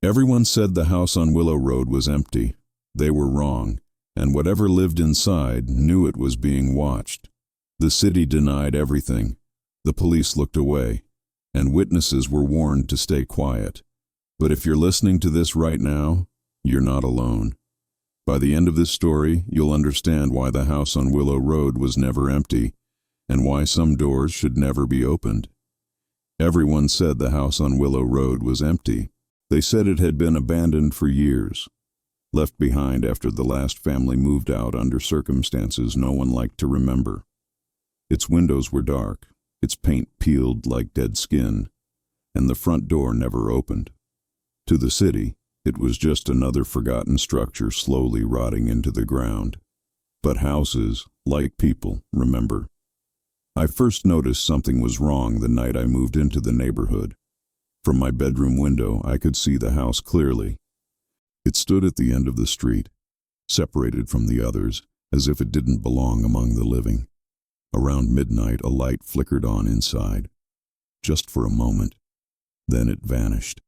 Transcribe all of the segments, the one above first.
Everyone said the house on Willow Road was empty. They were wrong, and whatever lived inside knew it was being watched. The city denied everything. The police looked away, and witnesses were warned to stay quiet. But if you're listening to this right now, you're not alone. By the end of this story, you'll understand why the house on Willow Road was never empty, and why some doors should never be opened. Everyone said the house on Willow Road was empty. They said it had been abandoned for years, left behind after the last family moved out under circumstances no one liked to remember. Its windows were dark, its paint peeled like dead skin, and the front door never opened. To the city, it was just another forgotten structure slowly rotting into the ground. But houses, like people, remember. I first noticed something was wrong the night I moved into the neighborhood. From my bedroom window, I could see the house clearly. It stood at the end of the street, separated from the others, as if it didn't belong among the living. Around midnight, a light flickered on inside, just for a moment. Then it vanished.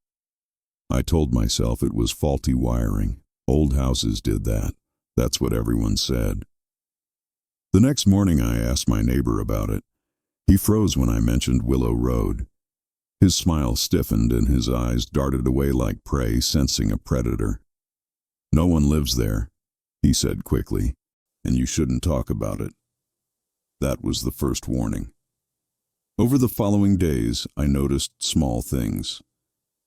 I told myself it was faulty wiring. Old houses did that. That's what everyone said. The next morning, I asked my neighbor about it. He froze when I mentioned Willow Road. His smile stiffened and his eyes darted away like prey sensing a predator. "No one lives there," he said quickly, "and you shouldn't talk about it." That was the first warning. Over the following days, I noticed small things.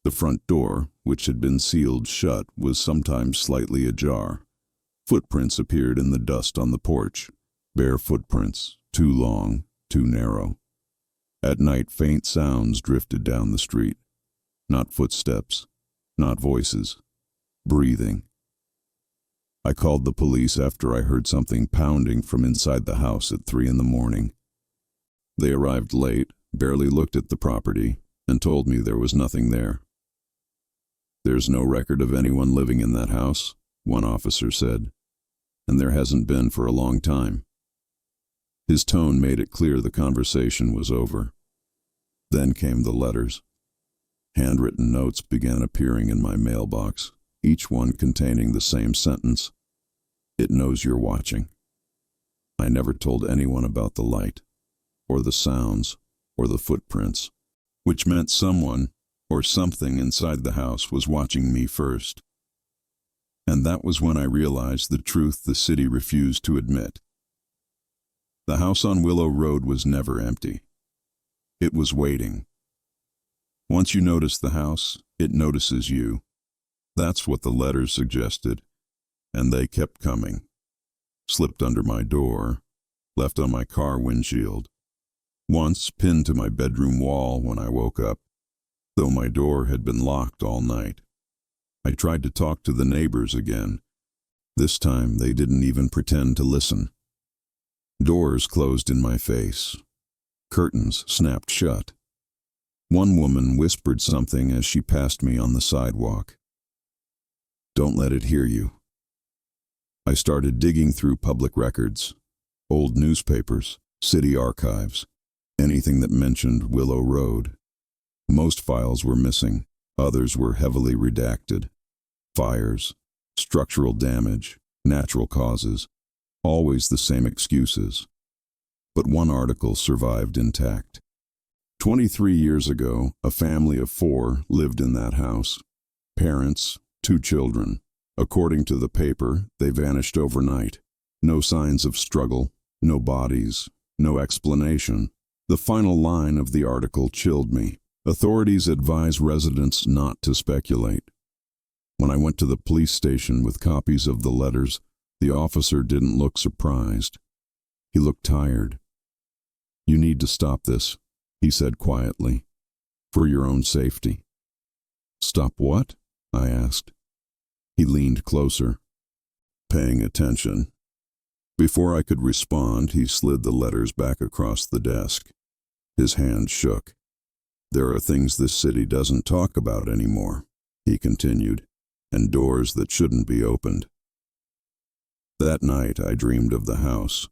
The front door, which had been sealed shut, was sometimes slightly ajar. Footprints appeared in the dust on the porch. Bare footprints, too long, too narrow. At night, faint sounds drifted down the street. Not footsteps, not voices. Breathing. I called the police after I heard something pounding from inside the house at 3 a.m. They arrived late, barely looked at the property, and told me there was nothing there. "There's no record of anyone living in that house," one officer said, "and there hasn't been for a long time." His tone made it clear the conversation was over. Then came the letters. Handwritten notes began appearing in my mailbox, each one containing the same sentence: "It knows you're watching." I never told anyone about the light, or the sounds, or the footprints, which meant someone or something inside the house was watching me first. And that was when I realized the truth the city refused to admit. The house on Willow Road was never empty. It was waiting. Once you notice the house, it notices you. That's what the letters suggested, and they kept coming. Slipped under my door, left on my car windshield. Once pinned to my bedroom wall when I woke up, though my door had been locked all night. I tried to talk to the neighbors again. This time they didn't even pretend to listen. Doors closed in my face. Curtains snapped shut. One woman whispered something as she passed me on the sidewalk. "Don't let it hear you." I started digging through public records, old newspapers, city archives, anything that mentioned Willow Road. Most files were missing, others were heavily redacted. Fires, structural damage, natural causes, always the same excuses. But one article survived intact. 23 years ago, a family of 4 lived in that house. Parents, 2 children. According to the paper, they vanished overnight. No signs of struggle, no bodies, no explanation. The final line of the article chilled me. Authorities advise residents not to speculate. When I went to the police station with copies of the letters, the officer didn't look surprised. He looked tired. "You need to stop this," he said quietly, "for your own safety." "Stop what?" I asked. He leaned closer, paying attention. Before I could respond, he slid the letters back across the desk. His hand shook. "There are things this city doesn't talk about anymore," he continued, "and doors that shouldn't be opened." That night I dreamed of the house.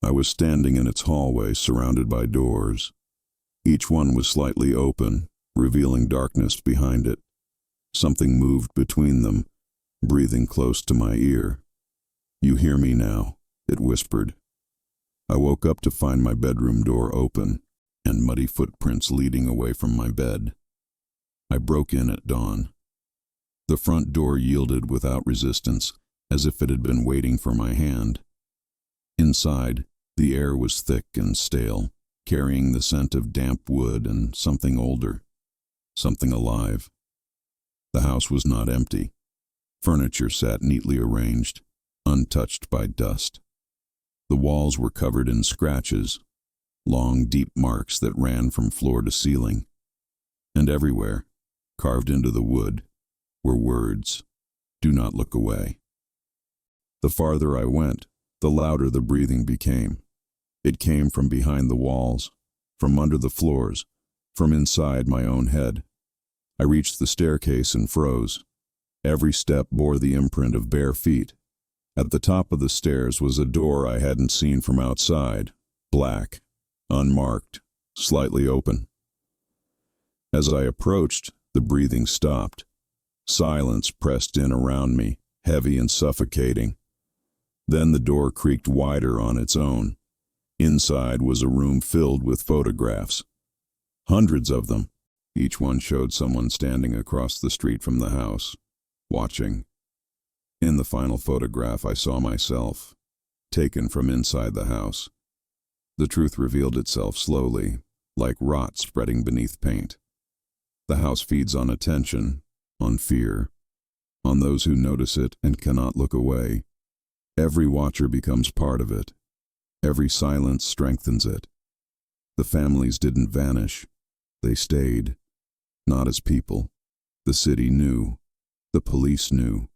I was standing in its hallway surrounded by doors. Each one was slightly open, revealing darkness behind it. Something moved between them, breathing close to my ear. "You hear me now," it whispered. I woke up to find my bedroom door open and muddy footprints leading away from my bed. I broke in at dawn. The front door yielded without resistance, as if it had been waiting for my hand. Inside, the air was thick and stale, carrying the scent of damp wood and something older, something alive. The house was not empty. Furniture sat neatly arranged, untouched by dust. The walls were covered in scratches, long, deep marks that ran from floor to ceiling. And everywhere, carved into the wood, were words, "Do not look away." The farther I went, the louder the breathing became. It came from behind the walls, from under the floors, from inside my own head. I reached the staircase and froze. Every step bore the imprint of bare feet. At the top of the stairs was a door I hadn't seen from outside, black, unmarked, slightly open. As I approached, the breathing stopped. Silence pressed in around me, heavy and suffocating. Then the door creaked wider on its own. Inside was a room filled with photographs. Hundreds of them. Each one showed someone standing across the street from the house, watching. In the final photograph, I saw myself, taken from inside the house. The truth revealed itself slowly, like rot spreading beneath paint. The house feeds on attention, on fear, on those who notice it and cannot look away. Every watcher becomes part of it. Every silence strengthens it. The families didn't vanish. They stayed. Not as people. The city knew. The police knew.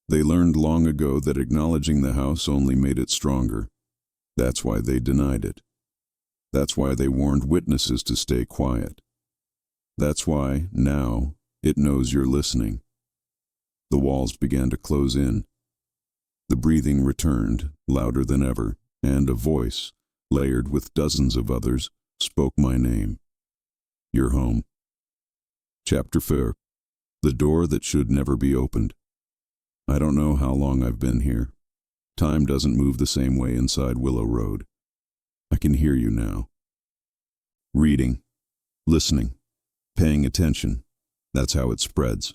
They learned long ago that acknowledging the house only made it stronger. That's why they denied it. That's why they warned witnesses to stay quiet. That's why, now, it knows you're listening. The walls began to close in. The breathing returned, louder than ever, and a voice, layered with dozens of others, spoke my name. "You're home." Chapter 4. The door that should never be opened. I don't know how long I've been here. Time doesn't move the same way inside Willow Road. I can hear you now. Reading, listening, paying attention. That's how it spreads.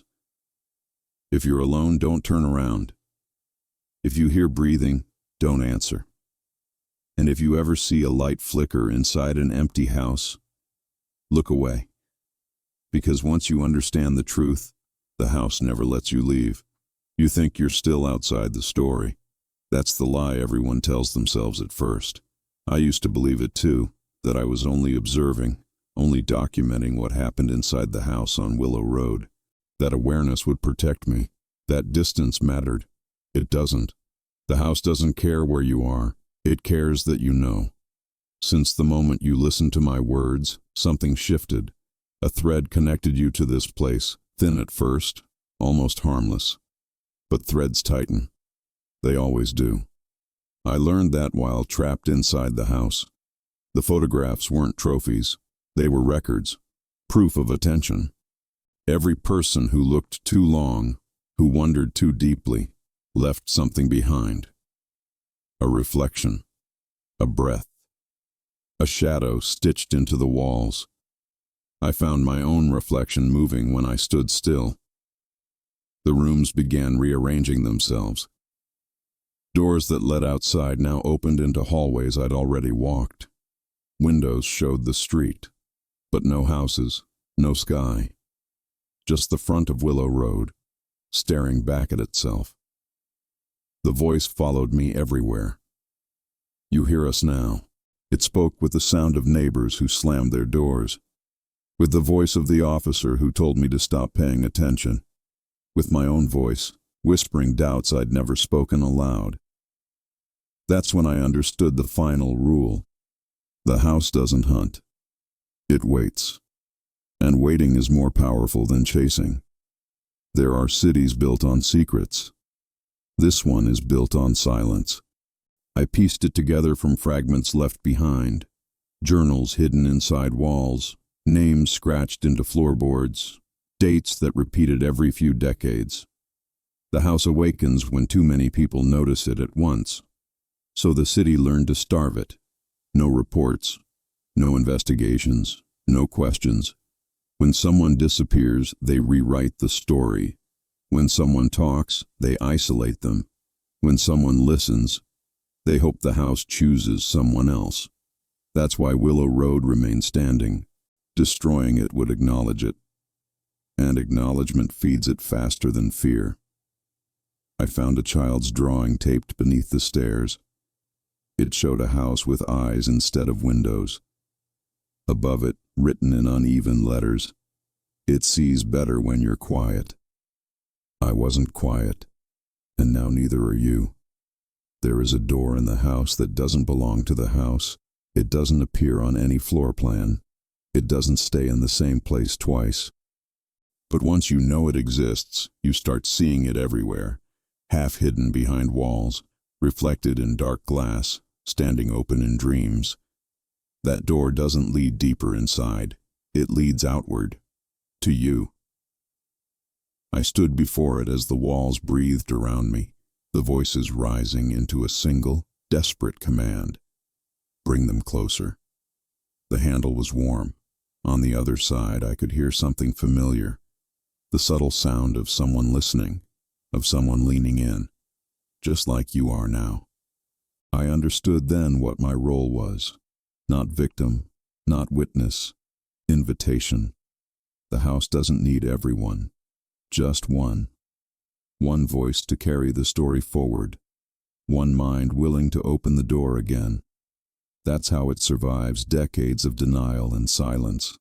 If you're alone, don't turn around. If you hear breathing, don't answer. And if you ever see a light flicker inside an empty house, look away. Because once you understand the truth, the house never lets you leave. You think you're still outside the story. That's the lie everyone tells themselves at first. I used to believe it too, that I was only observing, only documenting what happened inside the house on Willow Road. That awareness would protect me. That distance mattered. It doesn't. The house doesn't care where you are. It cares that you know. Since the moment you listened to my words, something shifted. A thread connected you to this place, thin at first, almost harmless. But threads tighten. They always do. I learned that while trapped inside the house. The photographs weren't trophies. They were records, proof of attention. Every person who looked too long, who wondered too deeply, left something behind. A reflection, a breath, a shadow stitched into the walls. I found my own reflection moving when I stood still. The rooms began rearranging themselves. Doors that led outside now opened into hallways I'd already walked. Windows showed the street, but no houses, no sky. Just the front of Willow Road, staring back at itself. The voice followed me everywhere. "You hear us now." It spoke with the sound of neighbors who slammed their doors, with the voice of the officer who told me to stop paying attention, with my own voice, whispering doubts I'd never spoken aloud. That's when I understood the final rule. The house doesn't hunt. It waits. And waiting is more powerful than chasing. There are cities built on secrets. This one is built on silence. I pieced it together from fragments left behind, journals hidden inside walls, names scratched into floorboards, dates that repeated every few decades. The house awakens when too many people notice it at once. So the city learned to starve it. No reports, no investigations, no questions. When someone disappears, they rewrite the story. When someone talks, they isolate them. When someone listens, they hope the house chooses someone else. That's why Willow Road remains standing. Destroying it would acknowledge it. And acknowledgement feeds it faster than fear. I found a child's drawing taped beneath the stairs. It showed a house with eyes instead of windows. Above it, written in uneven letters, "It sees better when you're quiet." I wasn't quiet, and now neither are you. There is a door in the house that doesn't belong to the house. It doesn't appear on any floor plan. It doesn't stay in the same place twice. But once you know it exists, you start seeing it everywhere, half hidden behind walls, reflected in dark glass, standing open in dreams. That door doesn't lead deeper inside. It leads outward, to you. I stood before it as the walls breathed around me, the voices rising into a single, desperate command. Bring them closer. The handle was warm. On the other side, I could hear something familiar, the subtle sound of someone listening, of someone leaning in, just like you are now. I understood then what my role was. Not victim, not witness, invitation. The house doesn't need everyone, just one. One voice to carry the story forward. One mind willing to open the door again. That's how it survives decades of denial and silence.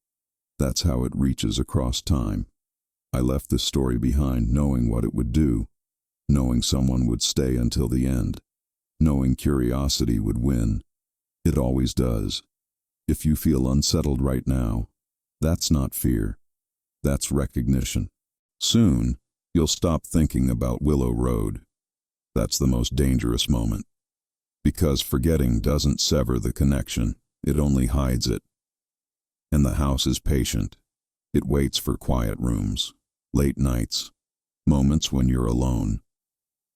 That's how it reaches across time. I left this story behind knowing what it would do, knowing someone would stay until the end, knowing curiosity would win. It always does. If you feel unsettled right now, that's not fear. That's recognition. Soon, you'll stop thinking about Willow Road. That's the most dangerous moment. Because forgetting doesn't sever the connection, it only hides it. And the house is patient. It waits for quiet rooms, late nights, moments when you're alone.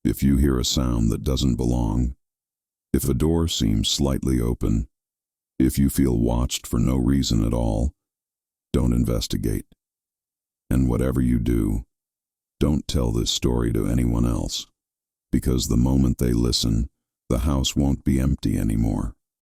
If you hear a sound that doesn't belong, if a door seems slightly open, if you feel watched for no reason at all, don't investigate. And whatever you do, don't tell this story to anyone else, because the moment they listen, the house won't be empty anymore.